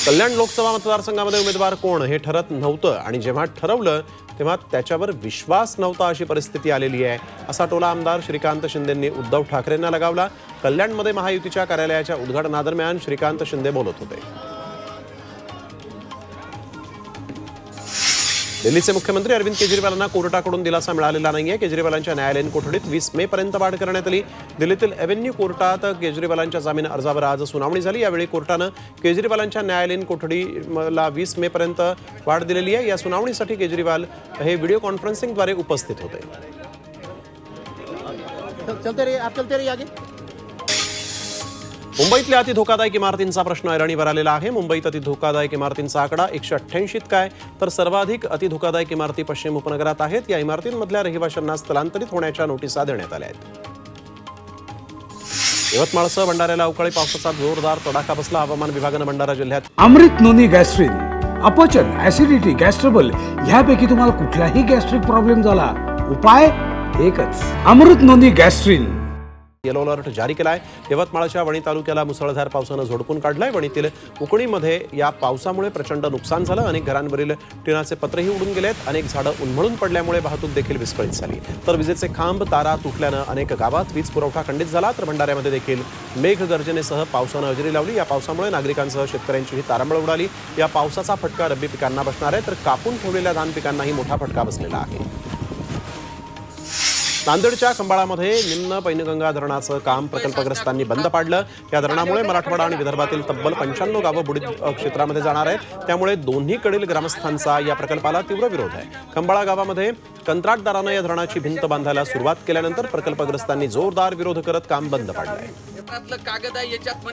कल्याण लोकसभा मतदारसंघामध्ये उमेदवार कोण हे ठरत नव्हतं आणि जेव्हा ठरवलं तेव्हा त्याच्यावर विश्वास नव्हता अशी परिस्थिती आलेली आहे असा टोला आमदार श्रीकांत शिंदेंनी उद्धव ठाकरेंना लगावला। कल्याणमध्ये महायुतीच्या कार्यालयाच्या उद्घाटनादरम्यान श्रीकांत शिंदे बोलत होते। दिल्लीचे मुख्यमंत्री अरविंद केजरीवालांना कोर्टाकडून दिलासा मिळालेला नाहीये। केजरीवालांच्या न्यायालयीन कोठडीत 20 मे पर्यंत वाढ करण्यात आली। दिल्लीतील एव्हेन्यू कोर्टात केजरीवालांच्या जामीन अर्जावर आज सुनावणी झाली। यावेळी कोर्टानं केजरीवालांच्या न्यायालयीन कोठडीला 20 मे पर्यंत वाढ दिलेली आहे। या सुनावणीसाठी केजरीवाल हे व्हिडिओ कॉन्फरन्सिंगद्वारे उपस्थित होते। चलते रहिए आगे। मुंबईतल्या अति धोकादायक इमारतींचा प्रश्न ऐरणीवर आलेला आहे। मुंबईत अति धोकादायक इमारतींचा आकडा 188 इतका आहे, तर सर्वाधिक अति धोकादायक इमारती पश्चिम उपनगरात आहेत। या इमारतींमधल्या रहिवाशांना स्थलांतरित होण्याच्या नोटिसा देण्यात आल्या आहेत। यवतमाळसह भंडाऱ्याला अवकाळी पावसाचा जोरदार तडाखा बसला। हवामान विभागानं भंडारा जिल्ह्यात अमृत नोनी गॅस्ट्रिन, अपचन, ऍसिडिटी, गॅस्ट्रबल ह्यापैकी तुम्हाला कुठलाही गॅस्ट्रिक प्रॉब्लेम झाला, उपाय एकच, अमृत नोनी गॅस्ट्रिन। येलो अलर्ट जारी केलाय। यवतमाळच्या वणी तालुक्याला मुसळधार पावसानं झोडपून काढलाय। वणीतील उकणीमध्ये या पावसामुळे प्रचंड नुकसान झालं। अनेक घरांवरील टिनाचे पत्रेही उडून गेलेत। अनेक झाडं उन्मळून पडल्यामुळे वाहतूक देखील विस्कळीत झाली, तर विजेचे खांब तारा तुटल्यानं अनेक गावात वीज पुरवठा खंडित झाला। तर भंडाऱ्यामध्ये देखील मेघगर्जनेसह पावसानं हजेरी लावली। या पावसामुळे नागरिकांसह शेतकऱ्यांचीही तारांबळ उडाली। या पावसाचा फटका रब्बी पिकांना बसणार आहे, तर कापून ठेवलेल्या धान पिकांनाही मोठा फटका बसलेला आहे। नांदेडच्या खंबाळामध्ये निम्न पैनगंगा धरणाचं काम प्रकल्पग्रस्तांनी बंद पाडलं। या धरणामुळे मराठवाडा आणि विदर्भातील तब्बल 95 गावं बुडीत क्षेत्रामध्ये जाणार आहेत। त्यामुळे दोन्हीकडील ग्रामस्थांचा या प्रकल्पाला तीव्र विरोध आहे। खंबाळा गावामध्ये कंत्राटदारानं या धरणाची भिंत बांधायला सुरुवात केल्यानंतर प्रकल्पग्रस्तांनी जोरदार विरोध करत काम बंद पाडलंय।